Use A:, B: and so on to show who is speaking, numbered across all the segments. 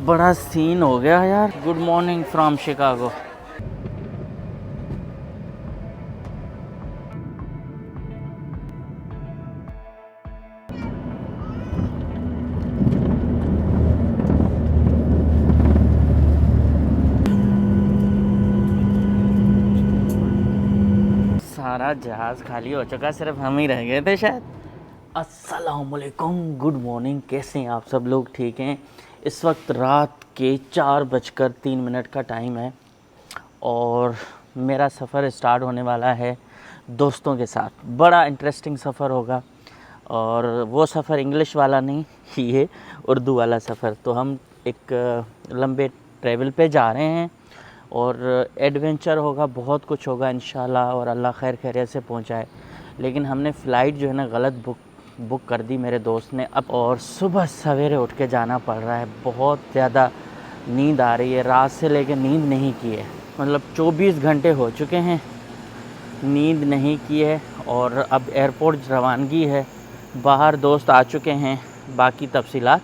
A: बड़ा सीन हो गया यार। Good morning from Chicago. सारा जहाज़ खाली हो चुका, सिर्फ हम ही रह गए थे शायद। अस्सलामुअलैकुम, गुड मॉर्निंग। कैसे हैं आप सब लोग? ठीक हैं? इस वक्त रात के 4:03 का टाइम है और मेरा सफ़र स्टार्ट होने वाला है दोस्तों के साथ। बड़ा इंटरेस्टिंग सफ़र होगा और वो सफ़र इंग्लिश वाला नहीं, ये उर्दू वाला सफ़र। तो हम एक लंबे ट्रैवल पे जा रहे हैं और एडवेंचर होगा, बहुत कुछ होगा इंशाल्लाह, और अल्लाह खैर खैरियत से पहुंचाए। लेकिन हमने फ़्लाइट जो है ना गलत बुक कर दी मेरे दोस्त ने अब, और सुबह सवेरे उठ के जाना पड़ रहा है। बहुत ज़्यादा नींद आ रही है, रात से लेकर नींद नहीं की है, मतलब 24 घंटे हो चुके हैं नींद नहीं की है। और अब एयरपोर्ट रवानगी है, बाहर दोस्त आ चुके हैं, बाकी तफसीलात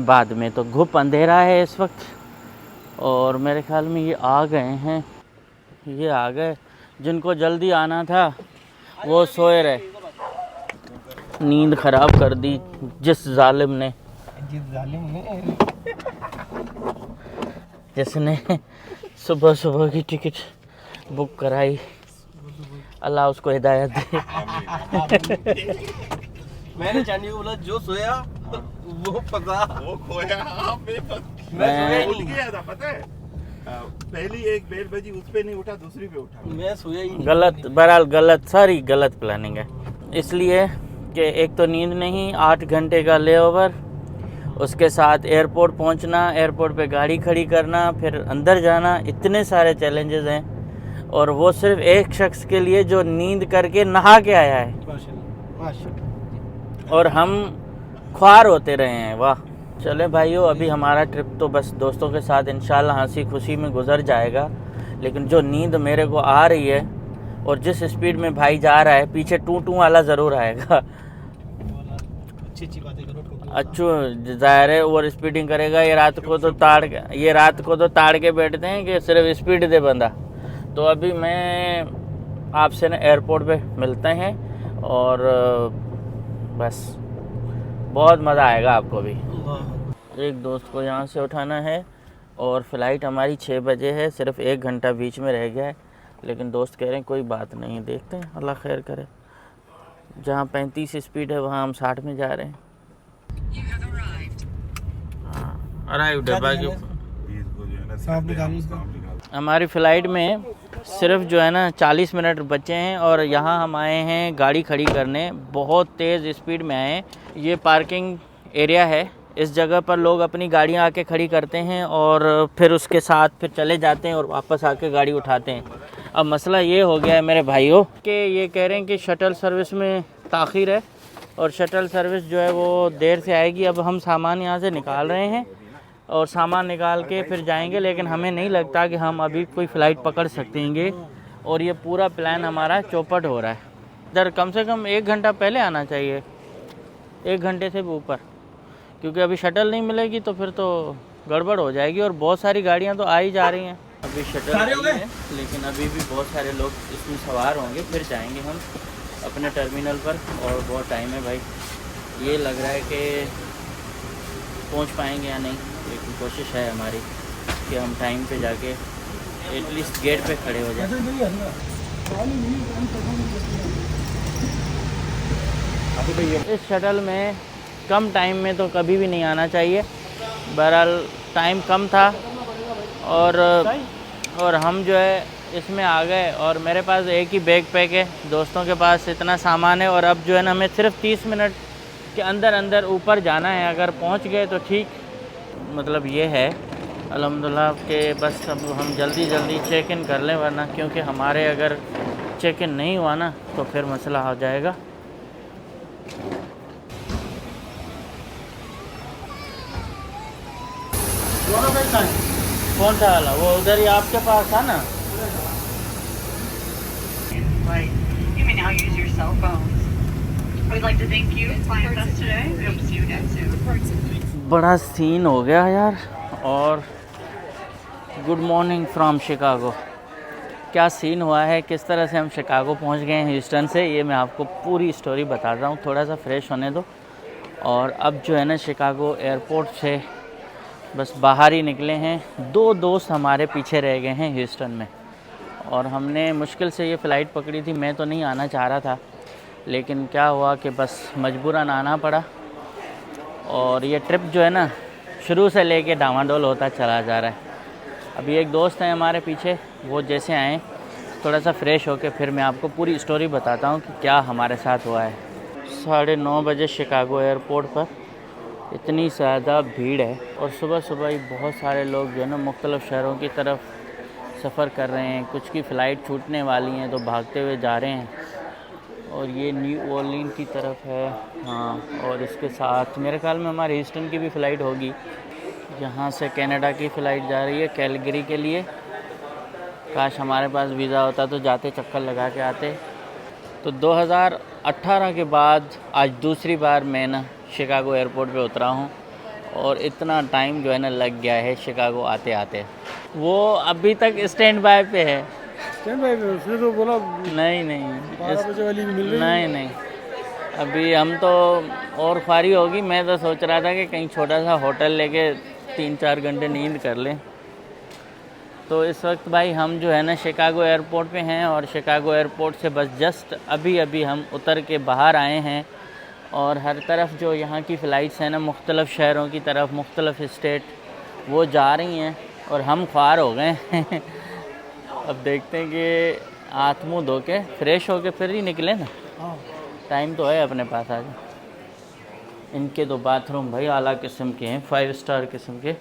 A: बाद में। तो घुप अंधेरा है इस वक्त और मेरे ख्याल में ये आ गए हैं, ये आ गए। जिनको जल्दी आना था वो सोए रहे। नींद ख़राब कर दी जिस जालिम ने, जिसने सुबह सुबह की टिकट बुक कराई। अल्लाह उसको हिदायत दे।
B: मैंने चांदी को बोला जो सोया वो पका, वो खोया।
A: मैं
B: भूल गया था, पता है? पहली एक बेल बजी, उस पे नहीं उठा, दूसरी पे उठा। मैं सोया ही नहीं।
A: गलत, बहरहाल गलत, सारी गलत प्लानिंग है। इसलिए कि एक तो नींद नहीं, 8 घंटे का लेओवर, उसके साथ एयरपोर्ट पहुंचना, एयरपोर्ट पे गाड़ी खड़ी करना, फिर अंदर जाना, इतने सारे चैलेंजेस हैं। और वो सिर्फ एक शख्स के लिए जो नींद करके नहा के आया है, और हम ख्वार होते रहे हैं। वाह। चले भाइयों, अभी हमारा ट्रिप तो बस दोस्तों के साथ इंशाल्लाह हंसी खुशी में गुजर जाएगा। लेकिन जो नींद मेरे को आ रही है और जिस स्पीड में भाई जा रहा है, पीछे टू टू वाला ज़रूर आएगा। अच्छू ज़ाहिर है ओवर स्पीडिंग करेगा। ये रात को तो ताड़ के बैठते हैं कि सिर्फ स्पीड दे बंदा। तो अभी मैं आपसे ना एयरपोर्ट पे मिलते हैं और बस बहुत मज़ा आएगा आपको भी। एक दोस्त को यहाँ से उठाना है और फ़्लाइट हमारी 6 बजे है, सिर्फ 1 घंटा बीच में रह गया है। लेकिन दोस्त कह रहे हैं कोई बात नहीं, देखते हैं, अल्लाह खैर करे। जहाँ 35 स्पीड है वहाँ हम 60 में जा रहे हैं। हमारी फ़्लाइट में सिर्फ जो है ना 40 मिनट बचे हैं और यहाँ हम आए हैं गाड़ी खड़ी करने। बहुत तेज़ स्पीड में आए। ये पार्किंग एरिया है, इस जगह पर लोग अपनी गाड़ियाँ आके खड़ी करते हैं और फिर उसके साथ फिर चले जाते हैं और वापस आके गाड़ी उठाते हैं। अब मसला ये हो गया है मेरे भाइयों कि ये कह रहे हैं कि शटल सर्विस में ताख़ीर है और शटल सर्विस जो है वो देर से आएगी। अब हम सामान यहाँ से निकाल रहे हैं और सामान निकाल के फिर जाएंगे, लेकिन हमें नहीं लगता कि हम अभी कोई फ़्लाइट पकड़ सकेंगे और ये पूरा प्लान हमारा चौपट हो रहा है। इधर कम से कम 1 घंटा पहले आना चाहिए, 1 घंटे से भी ऊपर, क्योंकि अभी शटल नहीं मिलेगी तो फिर तो गड़बड़ हो जाएगी। और बहुत सारी गाड़ियाँ तो आ ही जा रही हैं। अभी शटल नहीं है लेकिन अभी भी बहुत सारे लोग इसमें सवार होंगे, फिर जाएंगे हम अपने टर्मिनल पर। और बहुत टाइम है भाई, ये लग रहा है कि पहुंच पाएंगे या नहीं, लेकिन कोशिश है हमारी कि हम टाइम पे जाके एटलीस्ट गेट पे खड़े हो जाएं। इस शटल में कम टाइम में तो कभी भी नहीं आना चाहिए। बहरहाल टाइम कम था और हम जो है इसमें आ गए और मेरे पास एक ही बैग पैक है, दोस्तों के पास इतना सामान है। और अब जो है ना हमें सिर्फ 30 मिनट के अंदर ऊपर जाना है। अगर पहुंच गए तो ठीक, मतलब ये है अल्हम्दुलिल्लाह के बस अब हम जल्दी चेक इन कर लें, वरना क्योंकि हमारे अगर चेक इन नहीं हुआ ना तो फिर मसला हो जाएगा। कौन सा वाला? वो उधर ही आपके पास था ना। बड़ा सीन हो गया यार। और गुड मॉर्निंग फ्रॉम शिकागो। क्या सीन हुआ है, किस तरह से हम शिकागो पहुंच गए हैं ह्यूस्टन से, ये मैं आपको पूरी स्टोरी बताता हूँ। थोड़ा सा फ्रेश होने दो। और अब जो है ना शिकागो एयरपोर्ट से बस बाहर ही निकले हैं। 2 दोस्त हमारे पीछे रह गए हैं ह्यूस्टन में, और हमने मुश्किल से ये फ़्लाइट पकड़ी थी। मैं तो नहीं आना चाह रहा था, लेकिन क्या हुआ कि बस मजबूरन आना पड़ा। और ये ट्रिप जो है ना शुरू से लेके डामाडोल होता चला जा रहा है। अभी एक दोस्त है हमारे पीछे, वो जैसे आए थोड़ा सा फ्रेश होके फिर मैं आपको पूरी स्टोरी बताता हूँ कि क्या हमारे साथ हुआ है। 9:30 बजे शिकागो एयरपोर्ट पर इतनी ज़्यादा भीड़ है, और सुबह सुबह ही बहुत सारे लोग जो है ना मुख्तलिफ़ शहरों की तरफ सफ़र कर रहे हैं। कुछ की फ़्लाइट छूटने वाली हैं तो भागते हुए जा रहे हैं, और ये न्यू ऑरलीन की तरफ है। हाँ, और इसके साथ मेरे ख्याल में हमारे ह्यूस्टन की भी फ़्लाइट होगी। यहाँ से कनाडा की फ़्लाइट जा रही है कैलगरी के लिए। काश हमारे पास वीज़ा होता तो जाते चक्कर लगा के आते। तो 2018 के बाद आज दूसरी बार मैं ना शिकागो एयरपोर्ट पे उतरा हूँ, और इतना टाइम जो है ना लग गया है शिकागो आते आते। वो अभी तक स्टैंड बाय पे है।
C: स्टैंड बाय पे? उसने तो बोला
A: नहीं
C: 12 बजे वाली मिल रही है।
A: नहीं, अभी हम तो और ख्वारी होगी। मैं तो सोच रहा था कि कहीं छोटा सा होटल लेके 3-4 घंटे नींद कर लें। तो इस वक्त भाई हम जो है ना शिकागो एयरपोर्ट पे हैं, और शिकागो एयरपोर्ट से बस जस्ट अभी हम उतर के बाहर आए हैं। और हर तरफ जो यहाँ की फ़्लाइट्स हैं ना मुख्तलिफ़ शहरों की तरफ, मुख्तलिफ़ स्टेट, वो जा रही हैं, और हम ख्वार हो गए हैं। अब देखते हैं कि हाथ मुँह धो के फ्रेश हो के फिर ही निकले ना। टाइम तो है अपने पास आज। इनके तो बाथरूम भाई आला किस्म के हैं, 5 स्टार किस्म के।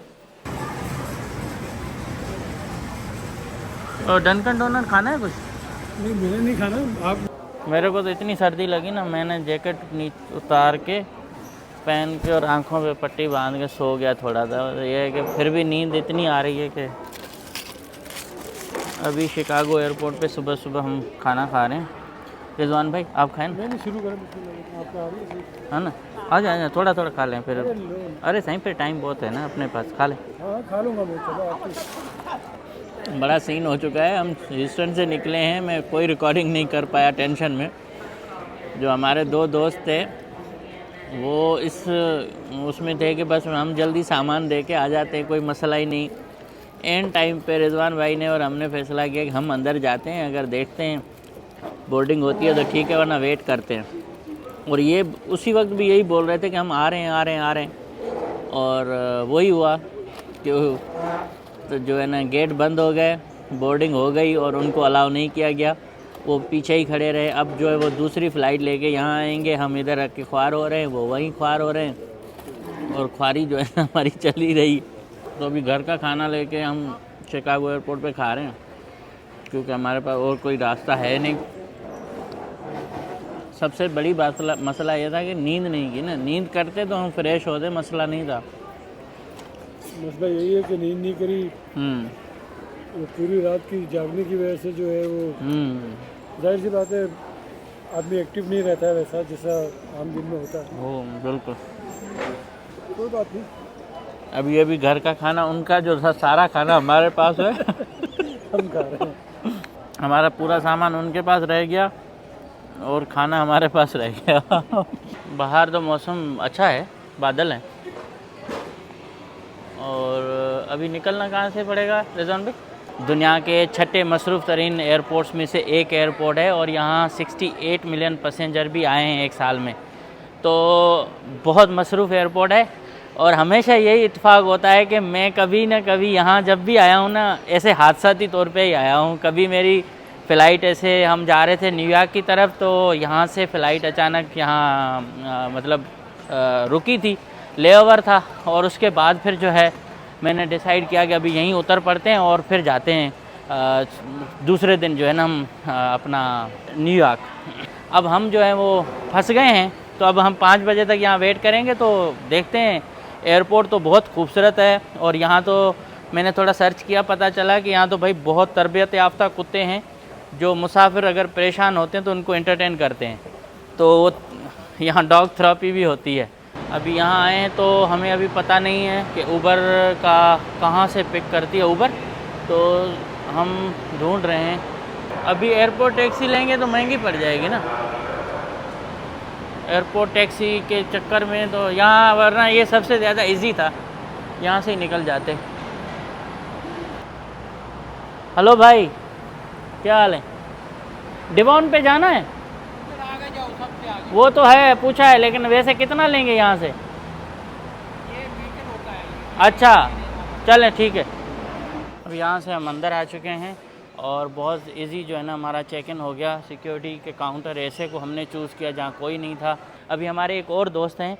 A: और डनकन डोनट खाना है कुछ?
C: नहीं, मैंने नहीं खाना। आप?
A: मेरे को तो इतनी सर्दी लगी ना, मैंने जैकेट नीचे उतार के पहन के और आंखों पे पट्टी बांध के सो गया थोड़ा सा। ये है कि फिर भी नींद इतनी आ रही है कि अभी शिकागो एयरपोर्ट पे सुबह सुबह हम खाना खा रहे हैं। रिजवान भाई आप खाएं ना?
C: मैंने शुरू करा, आपका आ रही
A: है ना? आ जाए, थोड़ा थोड़ा खा लें फिर। अरे सही पे टाइम बहुत है ना अपने पास, खा लें।
C: हाँ, खा लूँगा मैं। चलो आपकी
A: बड़ा सीन हो चुका है। हम ह्यूस्टन से निकले हैं, मैं कोई रिकॉर्डिंग नहीं कर पाया टेंशन में। जो हमारे 2 दोस्त थे वो उसमें थे कि बस हम जल्दी सामान दे के आ जाते हैं, कोई मसला ही नहीं। एंड टाइम पे रिजवान भाई ने और हमने फ़ैसला किया कि हम अंदर जाते हैं, अगर देखते हैं बोर्डिंग होती है तो ठीक है, वरना वेट करते हैं। और ये उसी वक्त भी यही बोल रहे थे कि हम आ रहे हैं। और वही हुआ कि तो जो है ना गेट बंद हो गए, बोर्डिंग हो गई और उनको अलाउ नहीं किया गया। वो पीछे ही खड़े रहे। अब जो है वो दूसरी फ़्लाइट लेके यहाँ आएंगे, हम इधर रख के ख्वार हो रहे हैं, वो वहीं ख्वार हो रहे हैं, और ख्वारी जो है ना हमारी चली रही। तो अभी घर का खाना लेके हम शिकागो एयरपोर्ट पे खा रहे हैं, क्योंकि हमारे पास और कोई रास्ता है नहीं। सबसे बड़ी मसला ये था कि नींद नहीं की ना। नींद करते तो हम फ्रेश होते, मसला नहीं था।
C: मसला यही है कि नींद नहीं करी। वो पूरी रात की जागने की वजह से जो है वो जाहिर सी बात है आदमी एक्टिव नहीं रहता है वैसा जैसा आम दिन में होता है।
A: वो बिल्कुल
C: कोई बात नहीं।
A: अभी ये भी घर का खाना, उनका जो था सारा खाना हमारे पास है।
C: हम खा रहे हैं।
A: हमारा पूरा सामान उनके पास रह गया और खाना हमारे पास रह गया। बाहर तो मौसम अच्छा है, बादल हैं। और अभी निकलना कहाँ से पड़ेगा रिजवान भाई? दुनिया के 6ठे मसरूफ़ तरीन एयरपोर्ट्स में से एक एयरपोर्ट है, और यहाँ 68 मिलियन पैसेंजर भी आए हैं एक साल में। तो बहुत मसरूफ़ एयरपोर्ट है, और हमेशा यही इत्तेफाक होता है कि मैं कभी ना कभी यहाँ जब भी आया हूँ ना, ऐसे हादसाती तौर पे ही आया हूँ। कभी मेरी फ़्लाइट ऐसे, हम जा रहे थे न्यूयॉर्क की तरफ, तो यहाँ से फ़्लाइट अचानक यहाँ मतलब रुकी थी, लेओवर था। और उसके बाद फिर जो है मैंने डिसाइड किया कि अभी यहीं उतर पड़ते हैं और फिर जाते हैं दूसरे दिन जो है ना हम अपना न्यूयॉर्क। अब हम जो है वो फंस गए हैं, तो अब हम 5 बजे तक यहाँ वेट करेंगे। तो देखते हैं। एयरपोर्ट तो बहुत खूबसूरत है, और यहाँ तो मैंने थोड़ा सर्च किया, पता चला कि यहाँ तो भाई बहुत तरबियत याफ्ता कुत्ते हैं, जो मुसाफिर अगर परेशान होते हैं तो उनको एंटरटेन करते हैं। तो यहाँ डॉग थेरेपी भी होती है। अभी यहाँ आए हैं तो हमें अभी पता नहीं है कि उबर का कहाँ से पिक करती है उबर, तो हम ढूंढ रहे हैं। अभी एयरपोर्ट टैक्सी लेंगे तो महंगी पड़ जाएगी ना, एयरपोर्ट टैक्सी के चक्कर में तो यहाँ, वरना ये सबसे ज़्यादा इजी था, यहाँ से ही निकल जाते। हेलो भाई, क्या हाल है? डिवॉन पे जाना है?
D: आगे जाओ, सबसे आगे।
A: वो तो है, पूछा है, लेकिन वैसे कितना लेंगे यहाँ से?
D: ये मीटर होता है।
A: अच्छा चलें, ठीक है। अब यहाँ से हम अंदर आ चुके हैं और बहुत इजी जो है ना हमारा चेक इन हो गया। सिक्योरिटी के काउंटर ऐसे को हमने चूज़ किया जहाँ कोई नहीं था। अभी हमारे एक और दोस्त हैं,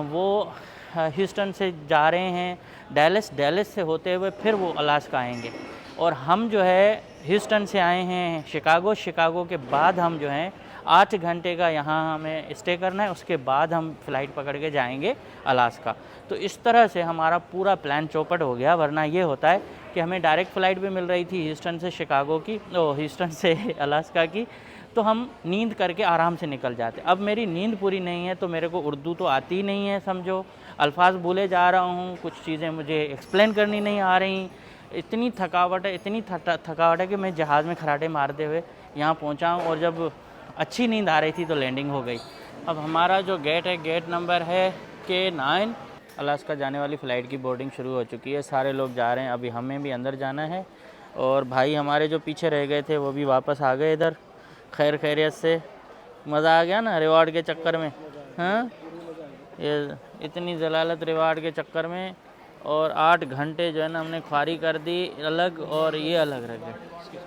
A: वो ह्यूस्टन से जा रहे हैं डैलस से होते हुए फिर वो अलास्का आएंगे, और हम जो है ह्यूस्टन से आए हैं शिकागो के बाद हम जो हैं 8 घंटे का यहाँ हमें स्टे करना है, उसके बाद हम फ़्लाइट पकड़ के जाएंगे अलास्का। तो इस तरह से हमारा पूरा प्लान चौपट हो गया, वरना ये होता है कि हमें डायरेक्ट फ़्लाइट भी मिल रही थी ह्यूस्टन से शिकागो की, ह्यूस्टन से अलास्का की, तो हम नींद करके आराम से निकल जाते। अब मेरी नींद पूरी नहीं है तो मेरे को उर्दू तो आती नहीं है, समझो, अल्फाज भूले जा रहा हूँ, कुछ चीज़ें मुझे एक्सप्लेन करनी नहीं आ रही, इतनी थकावट है कि मैं जहाज़ में खराटे मारते हुए यहाँ पहुँचा हूँ, और जब अच्छी नींद आ रही थी तो लैंडिंग हो गई। अब हमारा जो गेट है, गेट नंबर है K9, अलास्का जाने वाली फ़्लाइट की बोर्डिंग शुरू हो चुकी है, सारे लोग जा रहे हैं, अभी हमें भी अंदर जाना है। और भाई हमारे जो पीछे रह गए थे वो भी वापस आ गए इधर, खैर खैरियत से। मज़ा आ गया ना रिवार्ड के चक्कर में? हाँ, ये इतनी जलालत रिवार्ड के चक्कर में, और 8 घंटे जो है ना हमने ख्वारी कर दी अलग, और ये अलग रह गए।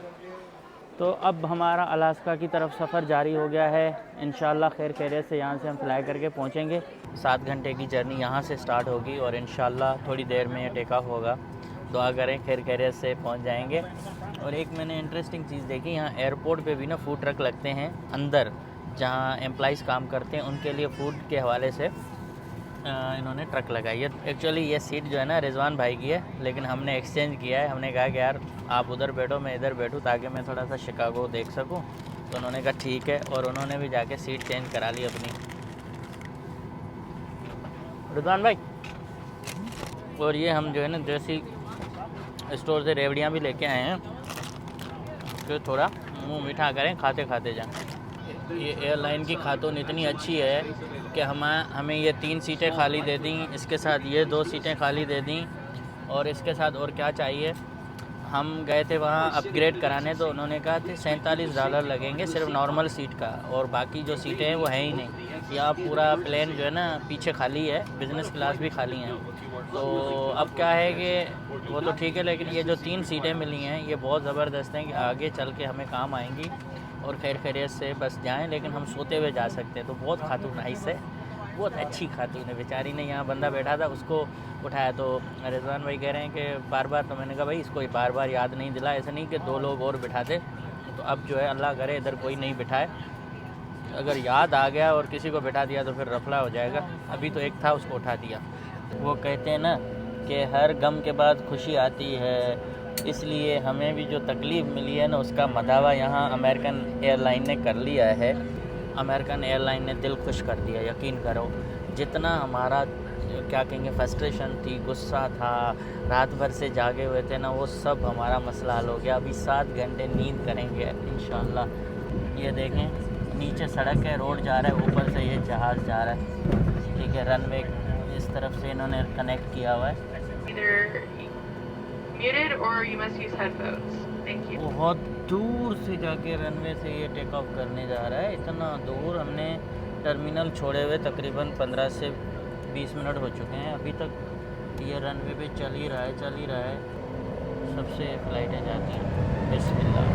A: तो अब हमारा अलास्का की तरफ सफ़र जारी हो गया है, इंशाल्लाह खैर खैरियत से यहाँ से हम फ्लाई करके पहुँचेंगे। 7 घंटे की जर्नी यहाँ से स्टार्ट होगी और इंशाल्लाह थोड़ी देर में ये टेक ऑफ होगा। दुआ करें खैर खैरियत से पहुँच जाएंगे। और एक मैंने इंटरेस्टिंग चीज़ देखी, यहाँ एयरपोर्ट पे भी ना फूड ट्रक लगते हैं अंदर, जहाँ एम्प्लॉइज़ काम करते हैं उनके लिए फ़ूड के हवाले से इन्होंने ट्रक लगाई है। एक्चुअली ये सीट जो है ना रिजवान भाई की है, लेकिन हमने एक्सचेंज किया है। हमने कहा कि यार आप उधर बैठो, मैं इधर बैठूँ, ताकि मैं थोड़ा सा शिकागो देख सकूँ। तो उन्होंने कहा ठीक है, और उन्होंने भी जाके सीट चेंज करा ली अपनी। रिजवान भाई, और ये हम जो है ना देसी स्टोर से रेवड़ियाँ भी लेके आए हैं, तो थोड़ा मुँह मीठा करें खाते खाते जाएँ। ये एयरलाइन की खातून इतनी अच्छी है कि हमें ये 3 सीटें खाली दे दी, इसके साथ ये 2 सीटें खाली दे दी, और इसके साथ और क्या चाहिए। हम गए थे वहाँ अपग्रेड कराने, तो उन्होंने कहा थे $47 लगेंगे सिर्फ नॉर्मल सीट का, और बाकी जो सीटें हैं वो है ही नहीं। या पूरा प्लेन जो है ना पीछे खाली है, बिज़नेस क्लास भी खाली हैं। तो अब क्या है कि वो तो ठीक है, लेकिन ये जो 3 सीटें मिली हैं ये बहुत ज़बरदस्त हैं कि आगे चल के हमें काम आएंगी, और खैर खैरियत से बस जाएं, लेकिन हम सोते हुए जा सकते हैं। तो बहुत खातून नाइस है, बहुत अच्छी खातून है। बेचारी ने यहाँ बंदा बैठा था उसको उठाया, तो रिजवान भाई कह रहे हैं कि बार बार, तो मैंने कहा भाई इसको बार बार याद नहीं दिला, ऐसा नहीं कि 2 लोग और बिठाते। तो अब जो है अल्लाह करे इधर कोई नहीं बिठाए, अगर याद आ गया और किसी को बिठा दिया तो फिर रफला हो जाएगा। अभी तो एक था उसको उठा दिया। वो कहते हैं ना कि हर गम के बाद खुशी आती है, इसलिए हमें भी जो तकलीफ़ मिली है ना उसका मदावा यहाँ अमेरिकन एयरलाइन ने कर लिया है। अमेरिकन एयरलाइन ने दिल खुश कर दिया, यकीन करो। जितना हमारा क्या कहेंगे फ्रस्ट्रेशन थी, गुस्सा था, रात भर से जागे हुए थे ना, वो सब हमारा मसला हल हो गया। अभी 7 घंटे नींद करेंगे इंशाल्लाह। ये देखें नीचे सड़क है, रोड जा रहा है, ऊपर से ये जहाज़ जा रहा है, ठीक है। रनवे इस तरफ से इन्होंने कनेक्ट किया हुआ है।
E: Muted or you must use headphones. Thank you.
A: बहुत दूर से जाके रनवे से ये टेक ऑफ करने जा रहा है। इतना दूर हमने टर्मिनल छोड़े हुए तकरीबन 15 से 20 मिनट हो चुके हैं, अभी तक ये रनवे पे चल ही रहा है। सबसे फ़्लाइटें जाती हैं। बिस्मिल्लाह।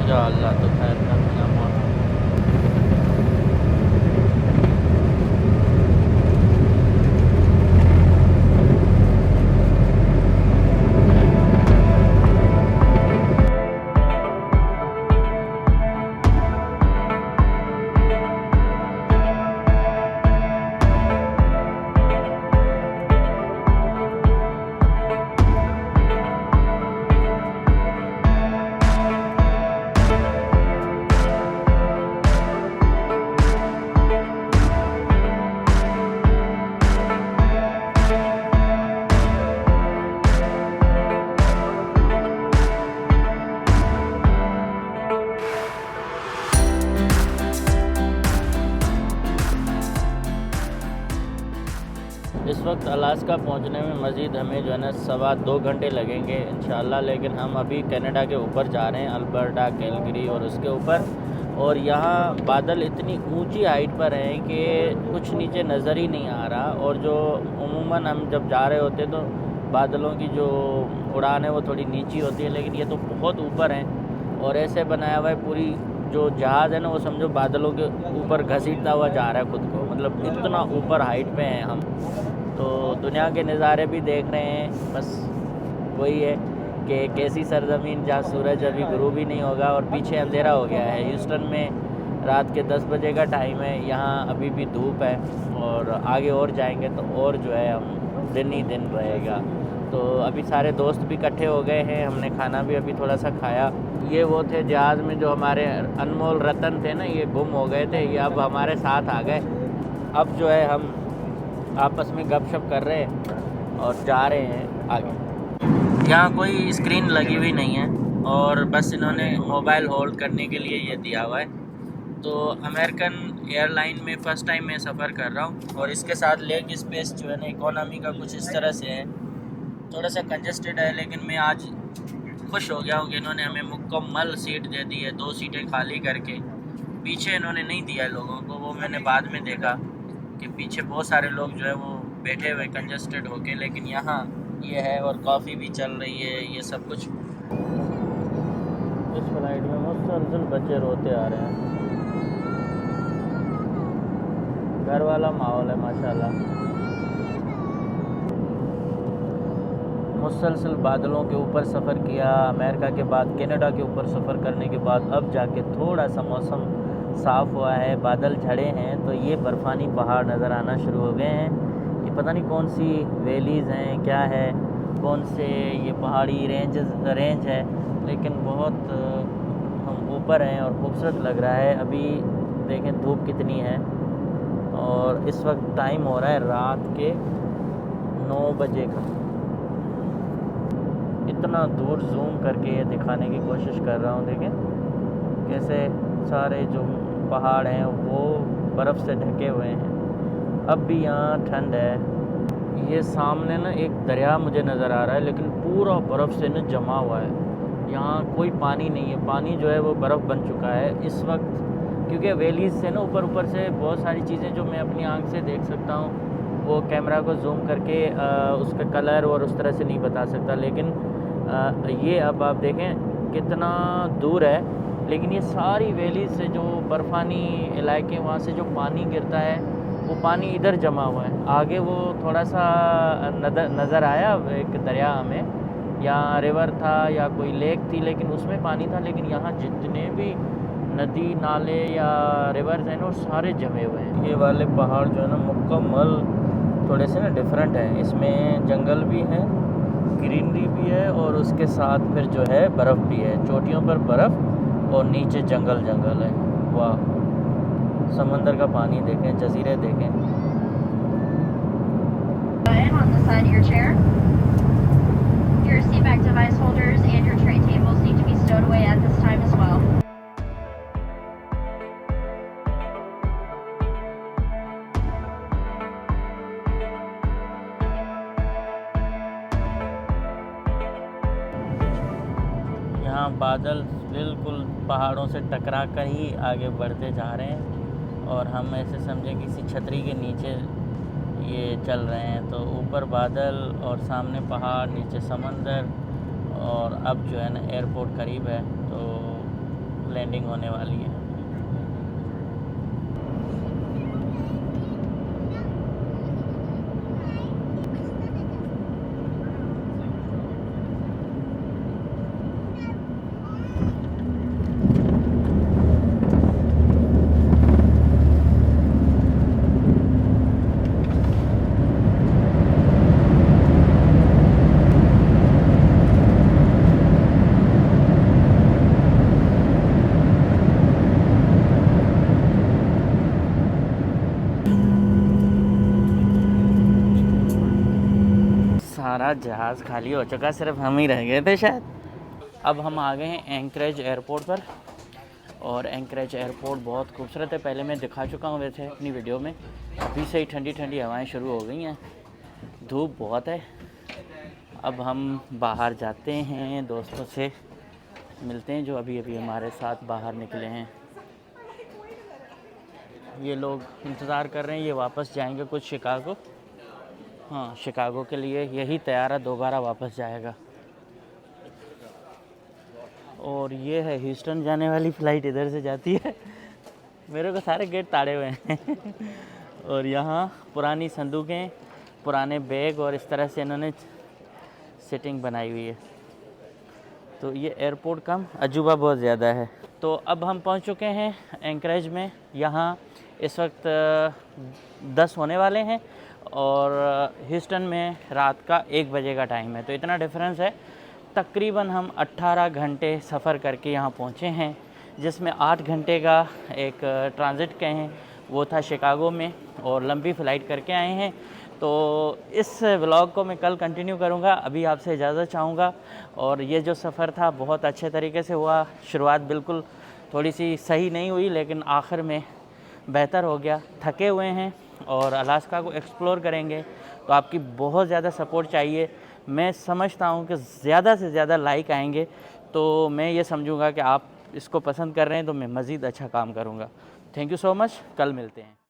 A: या अल्लाह, तो खैर का वक्त अलास्का पहुंचने में मज़ीद हमें जो है ना 2.25 घंटे लगेंगे इंशाल्लाह, लेकिन हम अभी कनाडा के ऊपर जा रहे हैं, अल्बर्टा, कैलगरी और उसके ऊपर। और यहाँ बादल इतनी ऊंची हाइट पर हैं कि कुछ नीचे नज़र ही नहीं आ रहा। और जो उमूमन हम जब जा रहे होते तो बादलों की जो उड़ान है वो थोड़ी नीची होती है, लेकिन ये तो बहुत ऊपर हैं। और ऐसे बनाया हुआ है, पूरी जो जहाज़ है ना वो समझो बादलों के ऊपर घसीटता हुआ जा रहा है खुद को, मतलब इतना ऊपर हाइट पे हैं हम। तो दुनिया के नज़ारे भी देख रहे हैं, बस वही है कि कैसी सरज़मीन जहाँ सूरज अभी गुरूब ही नहीं होगा और पीछे अंधेरा हो गया है। ह्यूस्टन में रात के 10 बजे का टाइम है, यहाँ अभी भी धूप है और आगे और जाएंगे तो और जो है हम दिन ही दिन रहेगा। तो अभी सारे दोस्त भी इकट्ठे हो गए हैं, हमने खाना भी अभी थोड़ा सा खाया। ये वो थे जहाज़ में जो हमारे अनमोल रतन थे ना, ये गुम हो गए थे, ये अब हमारे साथ आ गए। अब जो है हम आपस में गपशप कर रहे हैं और जा रहे हैं आगे। यहाँ कोई स्क्रीन लगी हुई नहीं है और बस इन्होंने मोबाइल होल्ड करने के लिए ये दिया हुआ है। तो अमेरिकन एयरलाइन में फ़र्स्ट टाइम मैं सफ़र कर रहा हूँ और इसके साथ लेग स्पेस जो है ना इकोनॉमी का कुछ इस तरह से है, थोड़ा सा कंजस्टेड है। लेकिन मैं आज खुश हो गया हूँ कि इन्होंने हमें मुकम्मल सीट दे दी है, 2 सीटें खाली करके। पीछे इन्होंने नहीं दिया है लोगों को, वो मैंने बाद में देखा कि पीछे बहुत सारे लोग जो है वो बैठे हुए कंजस्टेड होके, लेकिन यहाँ ये है। और कॉफ़ी भी चल रही है, ये सब कुछ। इस फ्लाइट में मुसलसल बच्चे रोते आ रहे हैं, घर वाला माहौल है माशाल्लाह। मुसलसल बादलों के ऊपर सफ़र किया, अमेरिका के बाद कनाडा के ऊपर सफ़र करने के बाद अब जाके थोड़ा सा मौसम साफ़ हुआ है, बादल झड़े हैं तो ये बर्फ़ानी पहाड़ नज़र आना शुरू हो गए हैं। ये पता नहीं कौन सी वैलीज़ हैं, क्या है, कौन से ये पहाड़ी रेंज है, लेकिन बहुत हम ऊपर हैं और खूबसूरत लग रहा है। अभी देखें धूप कितनी है और इस वक्त टाइम हो रहा है रात के 9 बजे का। इतना दूर जूम करके ये दिखाने की कोशिश कर रहा हूँ, देखें कैसे सारे जो पहाड़ हैं वो बर्फ़ से ढके हुए हैं। अब भी यहाँ ठंड है। ये सामने ना एक दरिया मुझे नज़र आ रहा है, लेकिन पूरा बर्फ़ से न जमा हुआ है। यहाँ कोई पानी नहीं है, पानी जो है वो बर्फ़ बन चुका है इस वक्त, क्योंकि वैलीज़ से ना ऊपर से बहुत सारी चीज़ें जो मैं अपनी आँख से देख सकता हूँ वो कैमरा को जूम करके उसका कलर और उस तरह से नहीं बता सकता। लेकिन ये अब आप देखें कितना दूर है, लेकिन ये सारी वैली से जो बर्फ़ानी इलाके वहाँ से जो पानी गिरता है वो पानी इधर जमा हुआ है। आगे वो थोड़ा सा नज़र आया एक दरिया हमें, या रिवर था या कोई लेक थी, लेकिन उसमें पानी था। लेकिन यहाँ जितने भी नदी नाले या रिवर्स हैं वो सारे जमे हुए हैं। ये वाले पहाड़ जो है ना मुकम्मल थोड़े से ना डिफरेंट हैं, इसमें जंगल भी है, ग्रीनरी भी है और उसके साथ फिर जो है बर्फ़ भी है, चोटियों पर बर्फ़ और नीचे जंगल है। वाह, समंदर का पानी देखें, जजीरे देखें।
F: On the side of your chair. Your seat back device holders and your tray tables need to be stowed away at this time as well.
A: यहाँ बादल बिल्कुल पहाड़ों से टकरा कर ही आगे बढ़ते जा रहे हैं और हम ऐसे समझें किसी छतरी के नीचे ये चल रहे हैं। तो ऊपर बादल और सामने पहाड़, नीचे समंदर, और अब जो है ना एयरपोर्ट करीब है तो लैंडिंग होने वाली है। सारा जहाज़ खाली हो चुका, सिर्फ हम ही रह गए थे शायद। अब हम आ गए हैं एंकरेज एयरपोर्ट पर और एंकरेज एयरपोर्ट बहुत खूबसूरत है, पहले मैं दिखा चुका हूँ वैसे अपनी वीडियो में। अभी से ही ठंडी ठंडी हवाएं शुरू हो गई हैं धूप बहुत है। अब हम बाहर जाते हैं, दोस्तों से मिलते हैं जो अभी अभी हमारे साथ बाहर निकले हैं। ये लोग इंतज़ार कर रहे हैं, ये वापस जाएंगे कुछ शिकागो। हाँ, शिकागो के लिए यही तैयार है, दोबारा वापस जाएगा। और ये है ह्यूस्टन जाने वाली फ़्लाइट, इधर से जाती है। मेरे को सारे गेट ताड़े हुए हैं। और यहाँ पुरानी संदूकें, पुराने बैग और इस तरह से इन्होंने सेटिंग बनाई हुई है। तो ये एयरपोर्ट कम अजूबा बहुत ज़्यादा है। तो अब हम पहुँच चुके हैं एंकरेज में। यहाँ इस वक्त 10 होने वाले हैं और ह्यूस्टन में रात का 1 बजे का टाइम है। तो इतना डिफरेंस है। तकरीबन हम 18 घंटे सफ़र करके यहाँ पहुँचे हैं, जिसमें 8 घंटे का एक ट्रांजिट कहें वो था शिकागो में, और लंबी फ़्लाइट करके आए हैं। तो इस व्लॉग को मैं कल कंटिन्यू करूँगा। अभी आपसे इजाज़त चाहूँगा। और ये जो सफ़र था बहुत अच्छे तरीके से हुआ। शुरुआत बिल्कुल थोड़ी सी सही नहीं हुई, लेकिन आखिर में बेहतर हो गया। थके हुए हैं और अलास्का को एक्सप्लोर करेंगे, तो आपकी बहुत ज़्यादा सपोर्ट चाहिए। मैं समझता हूँ कि ज़्यादा से ज़्यादा लाइक आएंगे तो मैं ये समझूंगा कि आप इसको पसंद कर रहे हैं, तो मैं मज़ीद अच्छा काम करूँगा। Thank you so much. कल मिलते हैं।